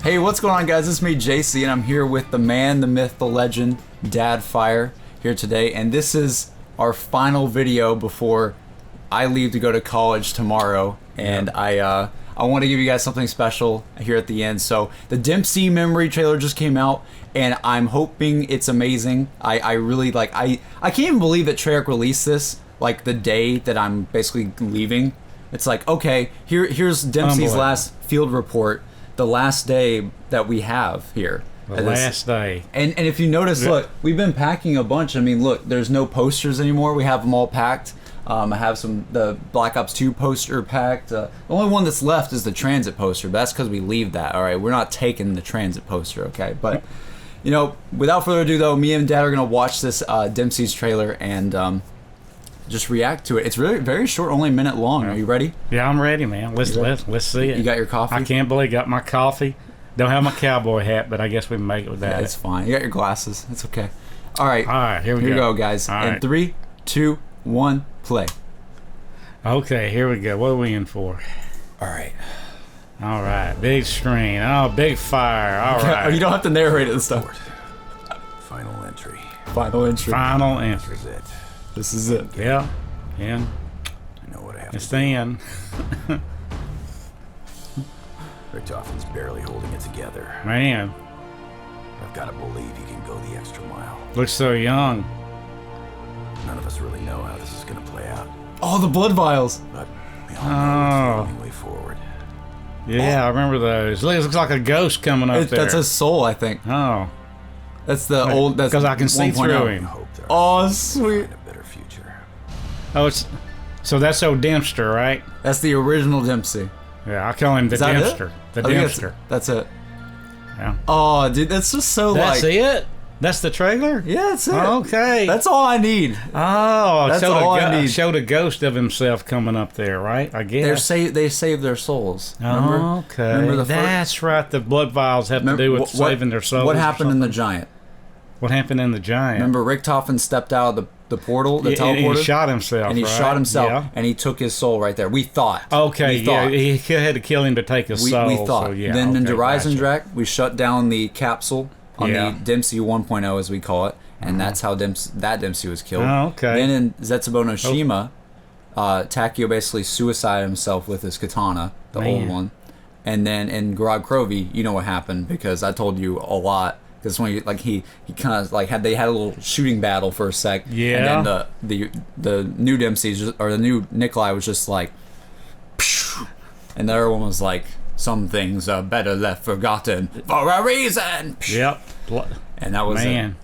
Hey, what's going on, guys? It's me, JC, and I'm here with the man, the myth, the legend, Dadfire, here today. And this is our final video before I leave to go to college tomorrow. And I want to give you guys something special here at the end. So the Dempsey memory trailer just came out, and I'm hoping it's amazing. I really like. I can't even believe that Treyarch released this like the day that I'm basically leaving. It's like, okay, here's Dempsey's last field report. The last day that we have here. The last day. And if you notice, look, we've been packing a bunch. I mean, look, there's no posters anymore. We have them all packed. I have the Black Ops 2 poster packed. The only one that's left is the transit poster, but that's because we leave that. All right, we're not taking the transit poster, okay? But, you know, without further ado, though, me and Dad are going to watch this Dempsey's trailer and just react to it. It's really very short, only a minute long. Are you ready? Yeah, I'm ready, man. Let's see it. You got your coffee? I can't believe I got my coffee. Don't have my cowboy hat, but I guess we can make it with that. Yeah, it's fine. You got your glasses. It's okay. All right. All right, here we go, guys. All in right. 3, 2, 1, play. Okay, here we go. What are we in for? All right. All right, big screen. Oh, big fire. All right. You don't have to narrate it and stuff. Final entry. Final entry. Final entry. This is it. This is it. Yeah. Yeah. I know what I have It's to the end. Richtofen's barely holding it together. Man, I've got to believe he can go the extra mile. looks so young. None of us really know how this is going to play out, Oh, the blood vials. but we all know it's the only way forward. Yeah, I remember those. Looks like a ghost coming up there. That's his soul, I think. Oh. That's the old. That's Because I can see 1.0. through I him. hope there Oh, are sweet. a better future. Oh, so that's old Dempster, right? That's the original Dempsey. Yeah, I call him the Is that Dempster. it? The I think Dempster. That's it. Yeah. Oh, dude, that's just so That's like. it? That's the trailer? Yeah, that's it. Okay. That's all I need. Oh, That's showed all I need. Showed a ghost of himself coming up there, right? I guess. They saved their souls. Remember? Okay. Remember the That's right. The blood vials have to do with saving their souls. What happened in the Giant? What happened in the Giant? Remember, Richtofen stepped out of the portal, the teleporter, and he shot himself. and he right? shot himself, Yeah. and he took his soul right there. We thought. Okay, we thought. yeah, he had to kill him to take his soul. We thought. So, yeah, Then in okay, Drak, we shut down the capsule on Yeah. the Dempsey 1.0, as we call it, and that's how Dempsey was killed. Oh, okay. Then in Zetsubo no Shima, Takeo basically suicided himself with his katana, the old one. And then in Garag Krovi, you know what happened because I told you a lot. Because when he kind of like they had a little shooting battle for a sec. Yeah. And then the new Dempsey or the new Nikolai was just like, phew, and the other one was like, some things are better left forgotten for a reason. Yep. And that was Man.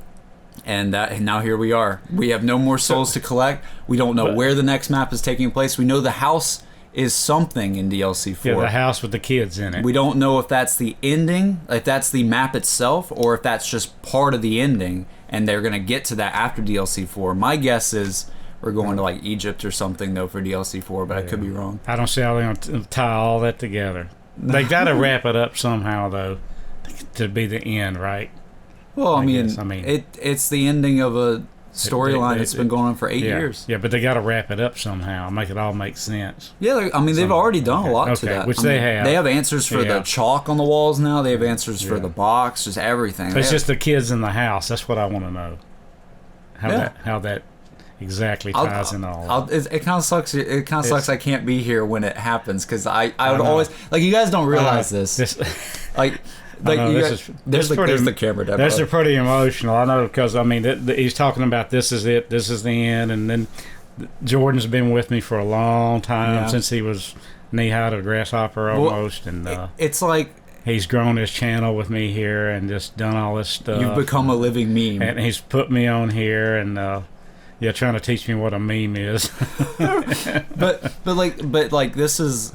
it. And now here we are. We have no more souls to collect. We don't know where the next map is taking place. We know the house is something in DLC 4. Yeah, the house with the kids in it. We don't know if that's the ending, if that's the map itself, or if that's just part of the ending, and they're going to get to that after DLC 4. My guess is we're going to like Egypt or something, though, for DLC 4, but I could be wrong. I don't see how they're going to tie all that together. They got to wrap it up somehow, though, to be the end, right? Well, I guess. mean, it's the ending of a storyline that's been going on for 8 years. Yeah, but they got to wrap it up somehow, make it all make sense. Yeah, they've already done a lot to that. Which they have. They have answers for the chalk on the walls now. They have answers for Yeah. the box, just everything. It's just the kids in the house. That's what I want to know. How that exactly ties in all. It kind of sucks. It kind of sucks. I can't be here when it happens because I would always like. You guys don't realize this. Like there's the camera. Demo. That's pretty emotional. I know because I mean he's talking about this is it. This is the end, and then Jordan's been with me for a long time since he was knee high to a grasshopper almost, and it's like. He's grown his channel with me here and just done all this stuff. You've become a living meme. And he's put me on here and trying to teach me what a meme is. but like this is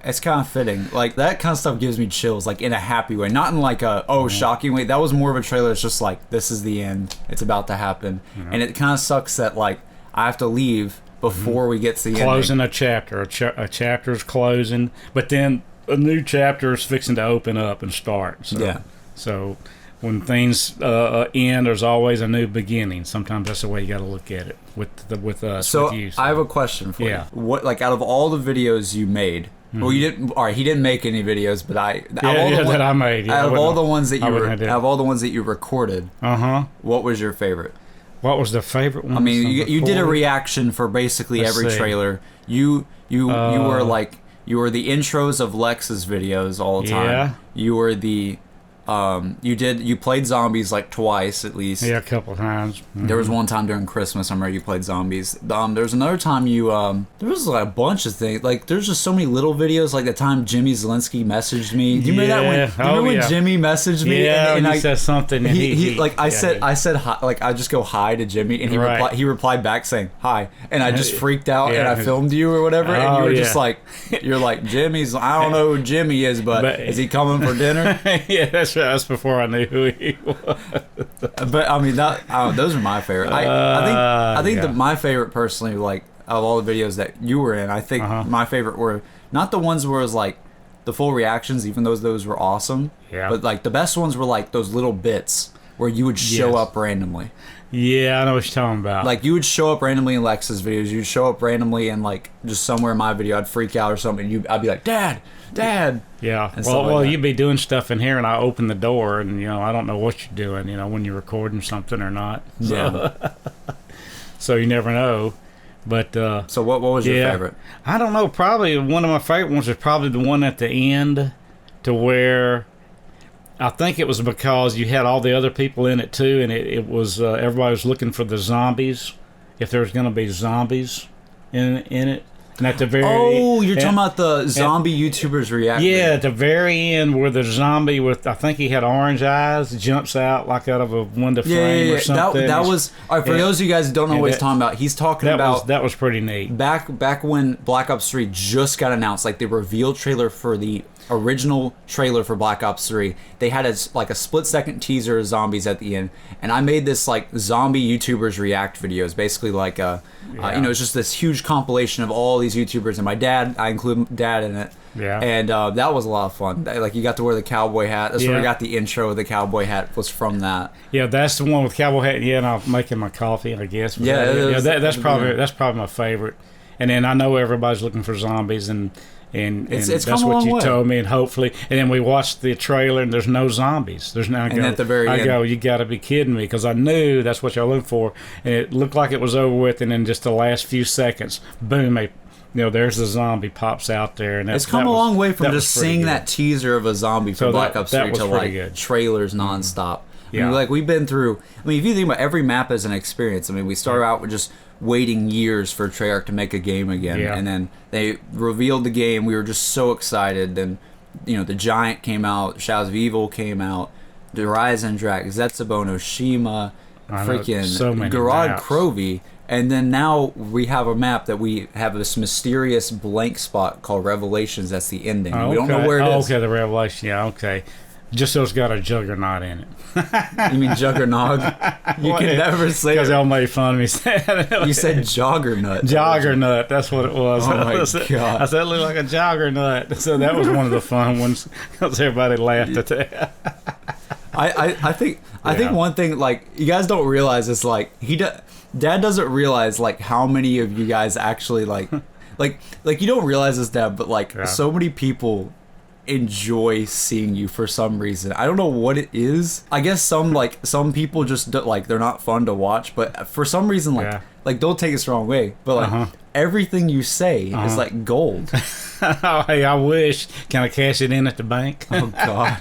it's kind of fitting. Like that kind of stuff gives me chills, like in a happy way, not in like a shocking way. That was more of a trailer. It's just like this is the end. It's about to happen, and it kind of sucks that like I have to leave before we get to the closing ending. a chapter. A chapter's closing, but then a new chapter is fixing to open up and start. So, so when things end, there's always a new beginning. Sometimes that's the way you got to look at it with us. So with you, I have a question for you. Yeah. What, like, out of all the videos you made, Well, you didn't. All right, he didn't make any videos, but that I made. Yeah, out of all the ones that out of all the ones that you recorded, what was your favorite? What was the favorite one? I mean, you did a reaction for basically every trailer. You were like the intros of Lex's videos all the time. Yeah. You were the you played zombies like twice at least. Yeah, a couple times. There was one time during Christmas I remember you played zombies. There was another time you there was like a bunch of things. Like there's just so many little videos. Like the time Jimmy Zielinski messaged me. Do you remember that when Jimmy messaged me? Yeah, and he said something. And he like I said hi, like I just go hi to Jimmy and he replied back saying hi, and I just freaked out and I filmed you or whatever, and you were just like, you're like, Jimmy's, I don't know who Jimmy is, but is he coming for dinner? Yeah, that's before I knew who he was. But I mean, those are my favorite. I think that my favorite personally, like of all the videos that you were in, I think my favorite were not the ones where it was like the full reactions, even though those were awesome. Yeah. But like the best ones were like those little bits where you would show up randomly. Yeah, I know what you're talking about. Like you would show up randomly in Lex's videos. You'd show up randomly in like just somewhere in my video. I'd freak out or something. And I'd be like, Dad. Yeah. Well, you'd be doing stuff in here, and I open the door, and I don't know what you're doing. When you're recording something or not. So, yeah. So you never know. But so what was your favorite? I don't know. Probably one of my favorite ones is probably the one at the end, to where I think it was because you had all the other people in it too, and it was everybody was looking for the zombies, if there was going to be zombies in it. And at the very you're talking about the zombie YouTubers reacting. Yeah, at the very end where the zombie with, I think he had orange eyes, jumps out like out of a window frame or something. That was, all right, for those of you guys who don't know what he's talking about, he's talking about... That was pretty neat. Back when Black Ops 3 just got announced, like the reveal trailer for the original trailer for Black Ops 3, they had a split-second teaser of zombies at the end, and I made this like zombie YouTubers react videos, basically like it's just this huge compilation of all these YouTubers, and my dad, I include Dad in it. Yeah. And that was a lot of fun. Like you got to wear the cowboy hat. That's where I got the intro of the cowboy hat, was from that. Yeah, that's the one with cowboy hat. Yeah, and I'm making my coffee, I guess. That's probably my favorite. And then I know everybody's looking for zombies, and that's what you told me, and hopefully, and then we watched the trailer, and there's no zombies. There's no. At the very end, you got to be kidding me, because I knew that's what y'all looked for, and it looked like it was over with, and then just the last few seconds, boom, there's the zombie pops out there, and it's come a long way from just seeing that teaser of a zombie from Black Ops 3 to like good. Trailers nonstop. I mean, like we've been through. I mean, if you think about every map as an experience, I mean, we started out with just waiting years for Treyarch to make a game again, and then they revealed the game. We were just so excited. Then, the Giant came out, Shadows of Evil came out, the Horizon Drag, Zetsubou, Oshima, freaking Garage Crovy, and then now we have a map that we have this mysterious blank spot called Revelations. That's the ending. We don't know where it is. Okay, the Revelation. Yeah, okay. Just so it's got a juggernaut in it. You mean juggernaut? You can never say it. Because y'all made fun of me. You said joggernaut. Joggernaut, that's what it was. Oh my God. I said it looked like a joggernaut. So that was one of the fun ones, because everybody laughed at that. I think one thing, like, you guys don't realize is, like, Dad doesn't realize, like, how many of you guys actually, like you don't realize this, Dad, but, like, so many people enjoy seeing you for some reason. I don't know what it is. I guess some people just they're not fun to watch, but for some reason, like don't take us the wrong way, but like everything you say is like gold. Oh, hey, I wish. Can I cash it in at the bank? Oh God.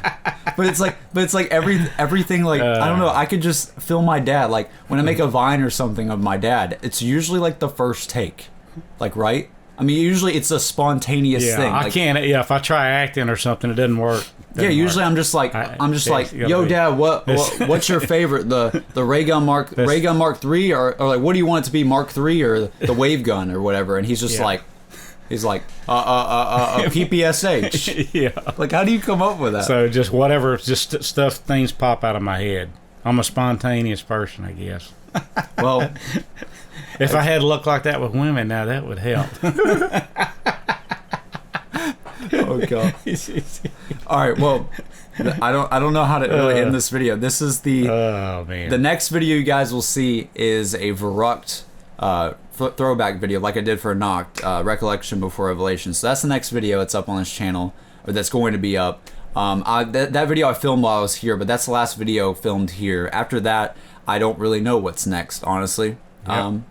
But it's like everything, like I don't know, I could just film my dad, like when I make a Vine or something of my dad, it's usually like the first take, like, right? I mean, usually it's a spontaneous thing. I can't. Yeah, if I try acting or something, it doesn't work. Usually I'm just like, yo, Dad, what's your favorite? The ray gun Mark 3, or like, what do you want it to be, Mark 3 or the wave gun or whatever? And he's just like, PPSH. Yeah. Like, how do you come up with that? So just whatever, just things pop out of my head. I'm a spontaneous person, I guess. Well. If I had luck like that with women, now that would help. Oh God! All right, well, I don't know how to really end this video. This is the next video you guys will see is a Verrucht throwback video like I did for Knocked, Recollection Before Revelation. So that's the next video that's up on this channel, or that's going to be up. That video I filmed while I was here, but that's the last video filmed here. After that, I don't really know what's next, honestly. Yep.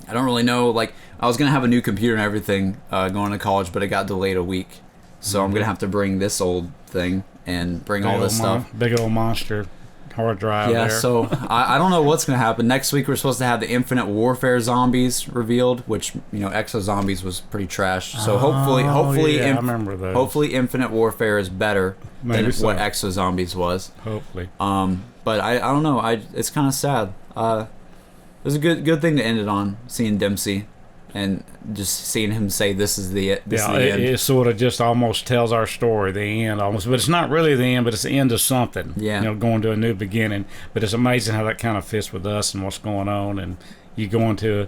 I don't really know. Like, I was gonna have a new computer and everything going to college, but it got delayed a week. So I'm gonna have to bring this old thing and bring all this stuff. Big old monster hard drive. Yeah. There. So I don't know what's gonna happen next week. We're supposed to have the Infinite Warfare zombies revealed, which Exo Zombies was pretty trash. So hopefully, I remember those. Hopefully, Infinite Warfare is better than what Exo Zombies was. Hopefully. But I don't know. It's kind of sad. It was a good thing to end it on, seeing Dempsey, and just seeing him say, "This is the end." It sort of just almost tells our story, the end almost, but it's not really the end, but it's the end of something. Yeah, going to a new beginning. But it's amazing how that kind of fits with us and what's going on, and you going to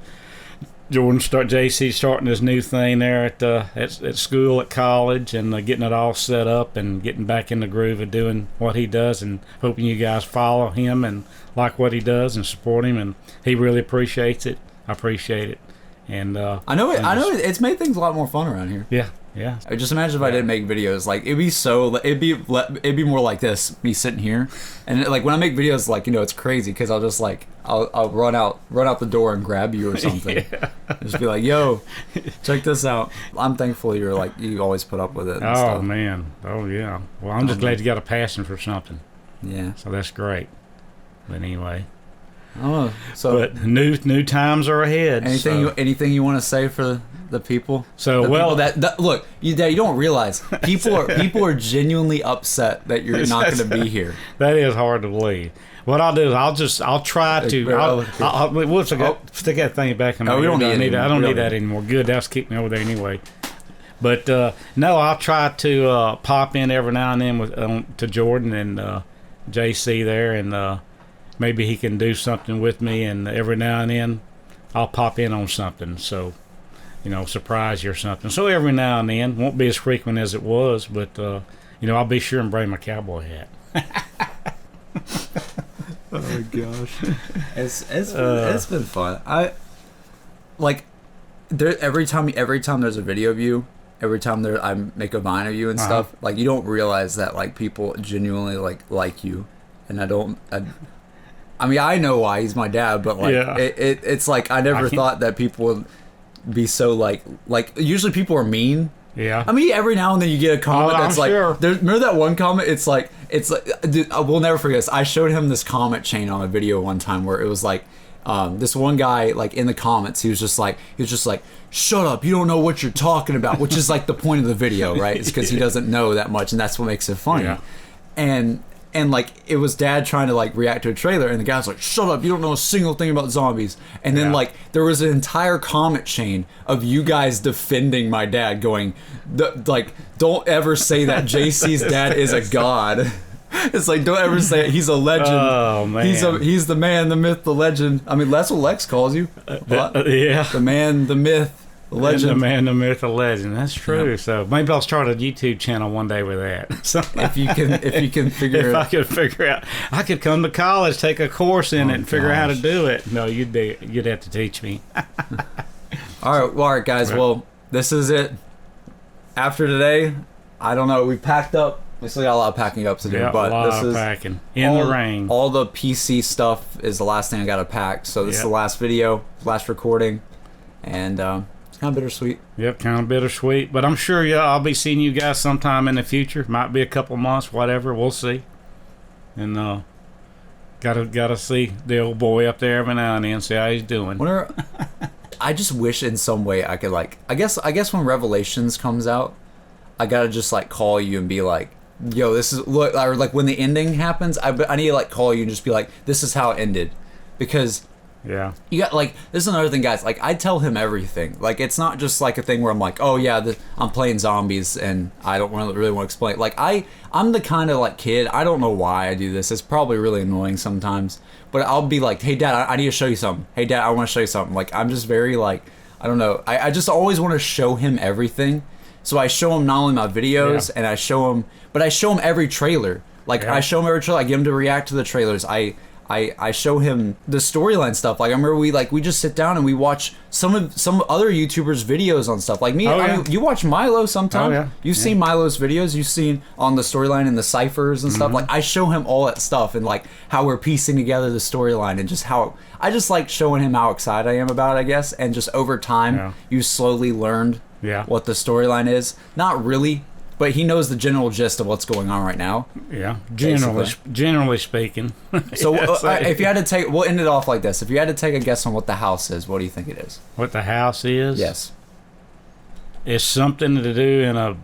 JC starting this new thing there at school, at college, and getting it all set up and getting back in the groove of doing what he does, and hoping you guys follow him and like what he does and support him, and he really appreciates it. I appreciate it, and I know it's made things a lot more fun around here. Yeah. I just imagine if I didn't make videos, like it'd be more like this, me sitting here, and like when I make videos, like it's crazy because I'll just like I'll run out the door and grab you or something. Just be like, yo, check this out. I'm thankful you always put up with it. And stuff. Man, oh yeah. Well, I'm just glad you got a passion for something. Yeah. So that's great. But anyway. Oh, so but new times are ahead. Anything you want to say for the people? So people that look, you don't realize people are genuinely upset that you're not going to be here. That is hard to believe. What I'll do is I'll try to. We'll stick that thing back in my we don't need I don't need that anymore. Good, that's keeping me over there anyway. But no, I'll try to pop in every now and then to Jordan and JC there, and maybe he can do something with me, and every now and then I'll pop in on something, so surprise you or something. So every now and then, won't be as frequent as it was, but I'll be sure and bring my cowboy hat. Oh my gosh, it's been fun. I like every time there's a video of you, every time I make a Vine of you and stuff, like you don't realize that like people genuinely like you, and I mean, I know why, he's my dad, but like it's like I never thought that people would be so like usually people are mean. Yeah. I mean, every now and then you get a comment that's like, remember that one comment? It's like, dude, we'll never forget this. I showed him this comment chain on a video one time where it was like, this one guy, like in the comments, he was just like, shut up, you don't know what you're talking about, which is like the point of the video, right? It's because he doesn't know that much, and that's what makes it funny. Yeah. And like it was dad trying to like react to a trailer, and the guy's like, shut up, you don't know a single thing about zombies. And then like there was an entire comment chain of you guys defending my dad, going like, don't ever say that JC's dad is a god. It's like, don't ever say it. He's a legend. Oh man, he's the man, the myth, the legend. I mean, that's what Lex calls you. Yeah, the man, the myth, the legend. The man, the myth, the legend. That's true. Yeah. So maybe I'll start a YouTube channel one day with that. So if you can figure if I could figure out, I could come to college, take a course in it, and figure out how to do it. No, you'd have to teach me. All right, guys. Well, this is it. After today, I don't know. We packed up. We still got a lot of packing up to do, but this is packing in the rain. All the PC stuff is the last thing I got to pack. So this is the last video, last recording, and it's kind of bittersweet. Yep, kind of bittersweet. But I'm sure I'll be seeing you guys sometime in the future. Might be a couple months, whatever. We'll see. And gotta see the old boy up there every now and then, see how he's doing. I just wish in some way I could like. I guess when Revelations comes out, I gotta just like call you and be like, yo, this is look, or like when the ending happens, I need to like call you and just be like, this is how it ended, because you got like, this is another thing, guys, like I tell him everything. Like it's not just like a thing where I'm like, oh yeah, I'm playing zombies and I don't really want to explain it. Like I'm the kind of like kid, I don't know why I do this, it's probably really annoying sometimes, but I'll be like, hey dad, I need to show you something. Hey dad, I want to show you something. Like I'm just very like, I don't know, I just always want to show him everything. So I show him not only my videos, and I show him every trailer. Like I show him every trailer. I get him to react to the trailers. I I show him the storyline stuff. Like I remember we just sit down and we watch some other YouTubers' videos on stuff. Like me, I mean, you watch Milo sometimes. Oh, yeah. You've seen Milo's videos. You've seen on the storyline and the ciphers and stuff. Like I show him all that stuff and like how we're piecing together the storyline and just how I just like showing him how excited I am about it, I guess. And just over time, you slowly learned what the storyline is. Not really. But he knows the general gist of what's going on right now. Yeah, generally speaking. So if you had to take, we'll end it off like this. If you had to take a guess on what the house is, what do you think it is? What the house is? Yes. It's something to do in a...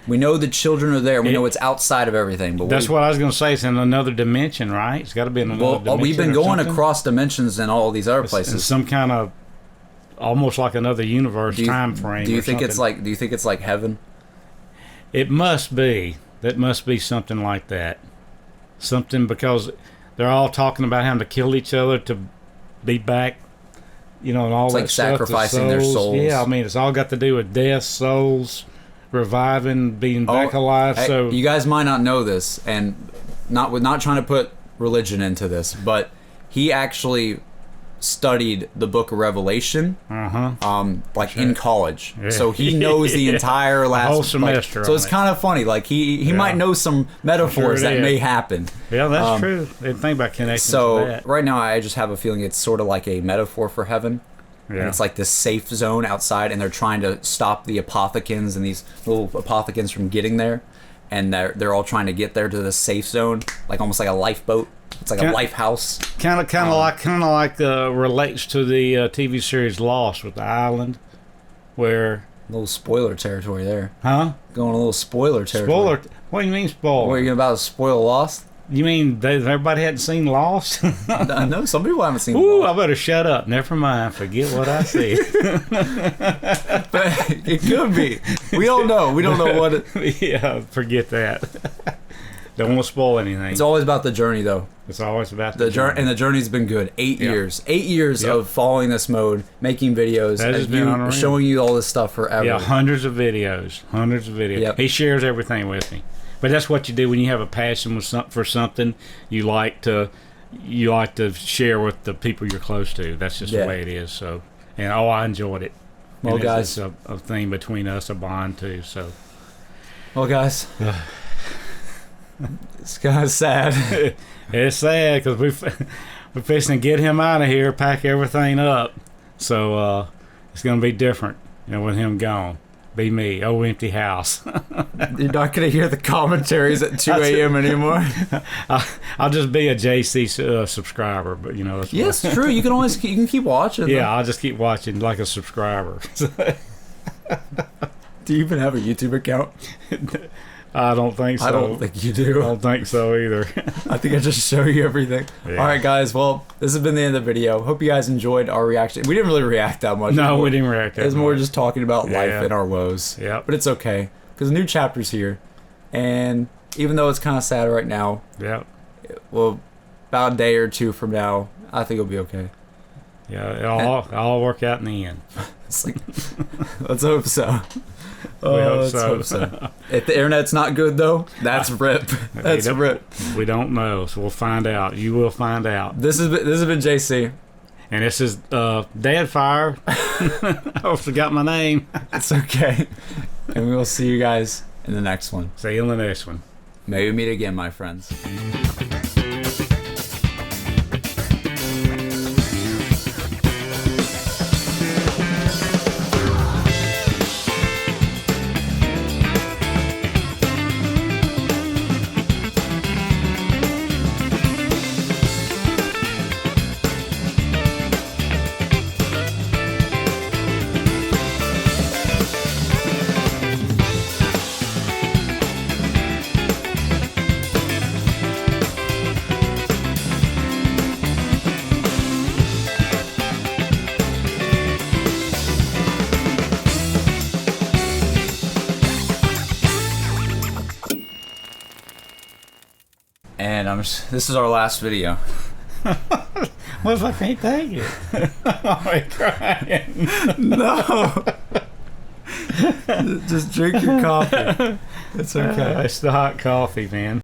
We know the children are there. We know it's outside of everything. But that's what I was going to say. It's in another dimension, right? It's got to be in another dimension. We've been going across dimensions in all these other places. In some kind of, almost like another universe time frame. Do you think it's like heaven? It must be. That must be something like that. Something, because they're all talking about having to kill each other to be back, and all that like stuff. Sacrificing their souls. Yeah, I mean, it's all got to do with death, souls, reviving, being back alive. So you guys might not know this, and not trying to put religion into this, but he actually studied the book of Revelation in college, so he knows the entire last whole semester. So it's kind of funny, like he might know some metaphors that may happen. Yeah, that's true. I didn't think about connecting to that. Right now I just have a feeling it's sort of like a metaphor for heaven. And it's like this safe zone outside, and they're trying to stop the apothecans and these little apothecans from getting there, and they're all trying to get there to the safe zone, like almost like a lifeboat. It's like a life house. Kind of like relates to the TV series Lost with the island, where a little spoiler territory there. Huh? Going a little spoiler territory. What do you mean spoiler? What are you about to spoil Lost? You mean everybody hadn't seen Lost? I know some people haven't seen Lost. I better shut up. Never mind. Forget what I said. But it could be. We don't know. We don't know what it... Yeah, forget that. Don't want to spoil anything. It's always about the journey, though. It's always about the journey. And the journey's been good. 8 years. 8 years of following this mode, making videos, and showing you all this stuff forever. Yeah, hundreds of videos. Yep. He shares everything with me. But that's what you do when you have a passion for something. You like to share with the people you're close to. That's just the way it is. So, and I enjoyed it. Well, guys, it's a thing between us, a bond too. So, well, guys. It's kind of sad. It's sad because we're fixing to get him out of here, pack everything up. So it's going to be different, with him gone. Be me, empty house. You're not going to hear the commentaries at 2 a.m. anymore. I'll just be a JC subscriber, but that's yes, true. You can keep watching. Yeah, I'll just keep watching like a subscriber. Do you even have a YouTube account? I don't think so. I don't think you do. I don't think so either. I think I just show you everything. Yeah. All right, guys. Well, this has been the end of the video. Hope you guys enjoyed our reaction. We didn't really react that much. No, we didn't react that much. It was more just talking about life and our woes. Yeah. But it's okay, because the new chapter's here. And even though it's kind of sad right now, well, about a day or two from now, I think it'll be okay. Yeah, it'll all work out in the end. It's like, let's hope so. Let's hope so. If the internet's not good, though, that's rip. That's rip. We don't know, so we'll find out. You will find out. This has been JC. And this is Dadfire. I forgot my name. It's okay. And we will see you guys in the next one. See you in the next one. May we meet again, my friends. And this is our last video. What if I can't take it? I'm crying. No. Just drink your coffee. It's okay. It's the hot coffee, man.